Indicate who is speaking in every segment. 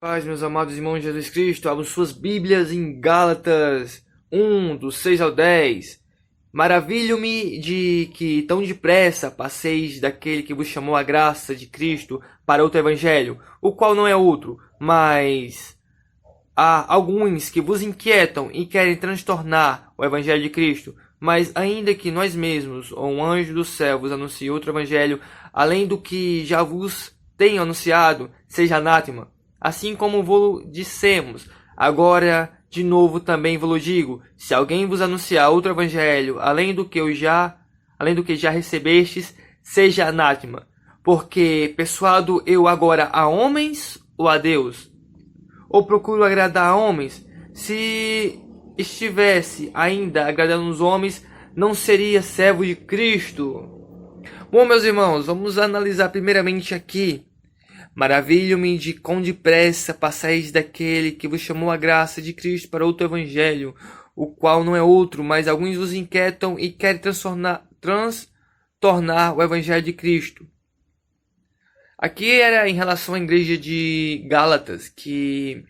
Speaker 1: Paz, meus amados irmãos de Jesus Cristo, abram suas Bíblias em Gálatas 1, do 6 ao 10. Maravilho-me de que tão depressa passeis daquele que vos chamou a graça de Cristo para outro evangelho, o qual não é outro, mas há alguns que vos inquietam e querem transtornar o evangelho de Cristo. Mas ainda que nós mesmos, ou um anjo do céu, vos anuncie outro evangelho, além do que já vos tenho anunciado, seja anátema. Assim como vos dissemos, agora de novo também vos digo, se alguém vos anunciar outro evangelho, além do que já recebestes, seja anátema. Porque persuado eu agora a homens ou a Deus? Ou procuro agradar a homens? Se estivesse ainda agradando os homens, não seria servo de Cristo. Bom, meus irmãos, vamos analisar primeiramente aqui. Maravilho-me de quão depressa passais daquele que vos chamou a graça de Cristo para outro evangelho, o qual não é outro, mas alguns vos inquietam e querem transtornar o evangelho de Cristo. Aqui era em relação à igreja de Gálatas, que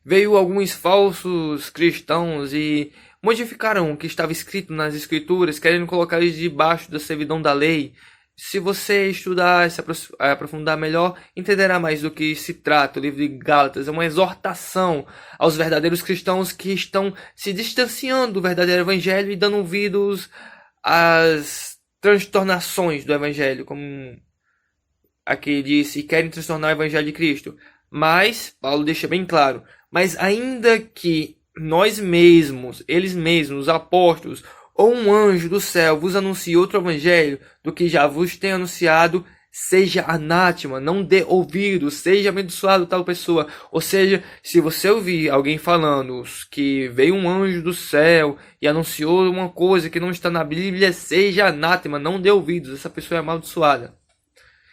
Speaker 1: veio alguns falsos cristãos e modificaram o que estava escrito nas escrituras, querendo colocar eles debaixo da servidão da lei. Se você estudar e se aprofundar melhor, entenderá mais do que se trata. O livro de Gálatas é uma exortação aos verdadeiros cristãos que estão se distanciando do verdadeiro evangelho e dando ouvidos às transtornações do evangelho, como aqui disse, e querem transtornar o evangelho de Cristo. Mas, Paulo deixa bem claro, mas ainda que nós mesmos, eles mesmos, os apóstolos, ou um anjo do céu vos anuncie outro evangelho do que já vos tem anunciado, seja anátema, não dê ouvido, seja abençoado tal pessoa. Ou seja, se você ouvir alguém falando que veio um anjo do céu e anunciou uma coisa que não está na Bíblia, seja anátema, não dê ouvidos, essa pessoa é amaldiçoada.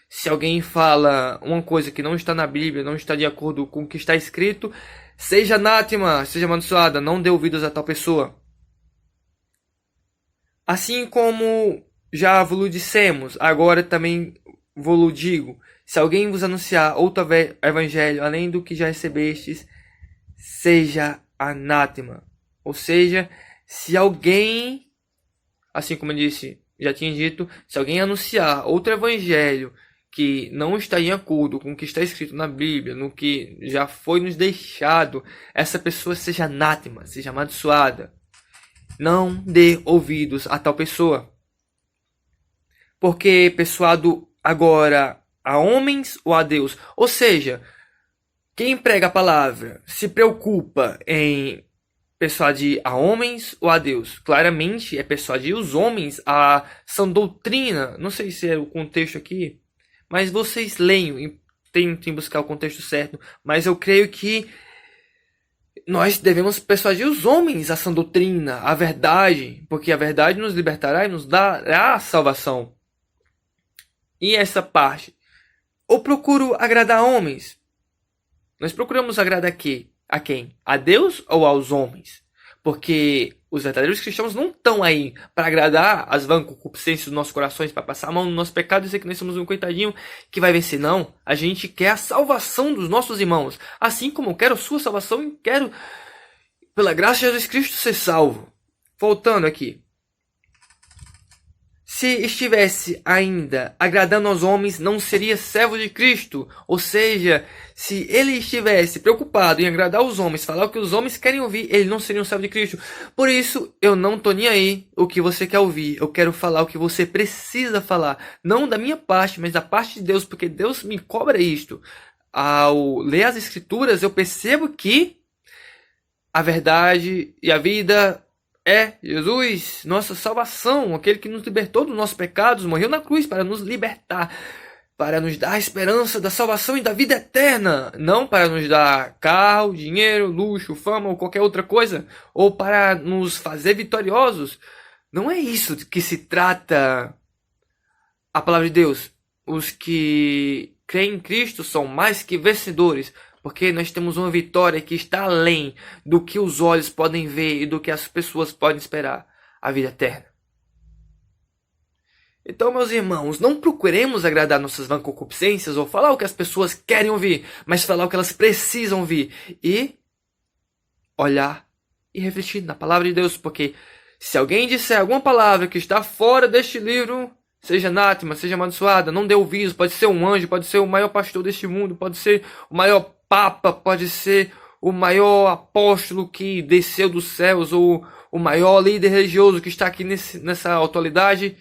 Speaker 1: Se alguém fala uma coisa que não está na Bíblia, não está de acordo com o que está escrito, seja anátema, seja amaldiçoada, não dê ouvidos a tal pessoa. Assim como já vos dissemos, agora também vos digo, se alguém vos anunciar outro evangelho, além do que já recebestes, seja anátema. Ou seja, se alguém, assim como eu disse, já tinha dito, se alguém anunciar outro evangelho que não está em acordo com o que está escrito na Bíblia, no que já foi nos deixado, essa pessoa seja anátema, seja amaldiçoada. Não dê ouvidos a tal pessoa. Porque persuado agora a homens ou a Deus? Ou seja, quem prega a palavra se preocupa em persuadir a homens ou a Deus? Claramente é persuadir os homens a sã doutrina. Não sei se é o contexto aqui, mas vocês leiam e tentem buscar o contexto certo. Mas eu creio que nós devemos persuadir os homens a sã doutrina, a verdade, porque a verdade nos libertará e nos dará a salvação. E essa parte, ou procuro agradar homens? Nós procuramos agradar a quem? A Deus ou aos homens? Porque os verdadeiros cristãos não estão aí para agradar as vãs concupiscências dos nossos corações, para passar a mão no nosso pecado e dizer que nós somos um coitadinho que vai vencer. Não, a gente quer a salvação dos nossos irmãos. Assim como eu quero a sua salvação e quero, pela graça de Jesus Cristo, ser salvo. Voltando aqui. Se estivesse ainda agradando aos homens, não seria servo de Cristo. Ou seja, se ele estivesse preocupado em agradar aos homens, falar o que os homens querem ouvir, ele não seria um servo de Cristo. Por isso, eu não tô nem aí o que você quer ouvir. Eu quero falar o que você precisa falar. Não da minha parte, mas da parte de Deus, porque Deus me cobra isto. Ao ler as Escrituras, eu percebo que a verdade e a vida é Jesus, nossa salvação, aquele que nos libertou dos nossos pecados, morreu na cruz para nos libertar, para nos dar a esperança da salvação e da vida eterna, não para nos dar carro, dinheiro, luxo, fama ou qualquer outra coisa, ou para nos fazer vitoriosos. Não é isso que se trata a palavra de Deus. Os que creem em Cristo são mais que vencedores, porque nós temos uma vitória que está além do que os olhos podem ver e do que as pessoas podem esperar. A vida eterna. Então, meus irmãos, não procuremos agradar nossas vãs concupiscências ou falar o que as pessoas querem ouvir, mas falar o que elas precisam ouvir e olhar e refletir na palavra de Deus, porque se alguém disser alguma palavra que está fora deste livro, seja anátema, seja amaldiçoada, não dê ouvidos, pode ser um anjo, pode ser o maior pastor deste mundo, pode ser o maior papa, pode ser o maior apóstolo que desceu dos céus, ou o maior líder religioso que está aqui nessa atualidade.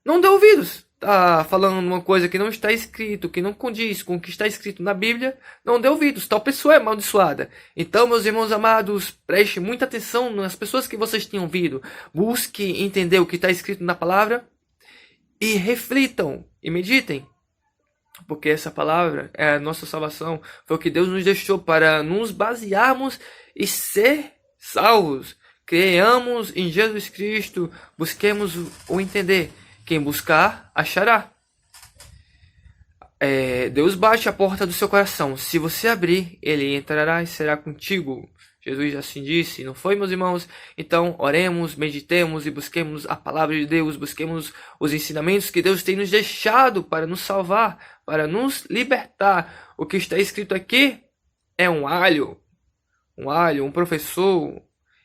Speaker 1: Não dê ouvidos. Está falando uma coisa que não está escrito, que não condiz com o que está escrito na Bíblia. Não dê ouvidos. Tal pessoa é amaldiçoada. Então, meus irmãos amados, preste muita atenção nas pessoas que vocês têm ouvido. Busque entender o que está escrito na palavra e reflitam e meditem. Porque essa palavra é a nossa salvação. Foi o que Deus nos deixou para nos basearmos e ser salvos. Creiamos em Jesus Cristo. Busquemos o entender. Quem buscar, achará. Deus bate a porta do seu coração. Se você abrir, Ele entrará e será contigo. Jesus assim disse, não foi, meus irmãos? Então, oremos, meditemos e busquemos a palavra de Deus. Busquemos os ensinamentos que Deus tem nos deixado para nos salvar, para nos libertar. O que está escrito aqui é um alho, um professor.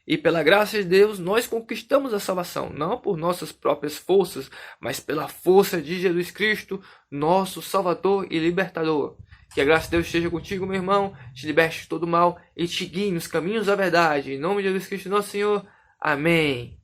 Speaker 1: E pela graça de Deus, nós conquistamos a salvação, não por nossas próprias forças, mas pela força de Jesus Cristo, nosso Salvador e Libertador. Que a graça de Deus esteja contigo, meu irmão, te liberte de todo mal e te guie nos caminhos da verdade. Em nome de Jesus Cristo, nosso Senhor. Amém.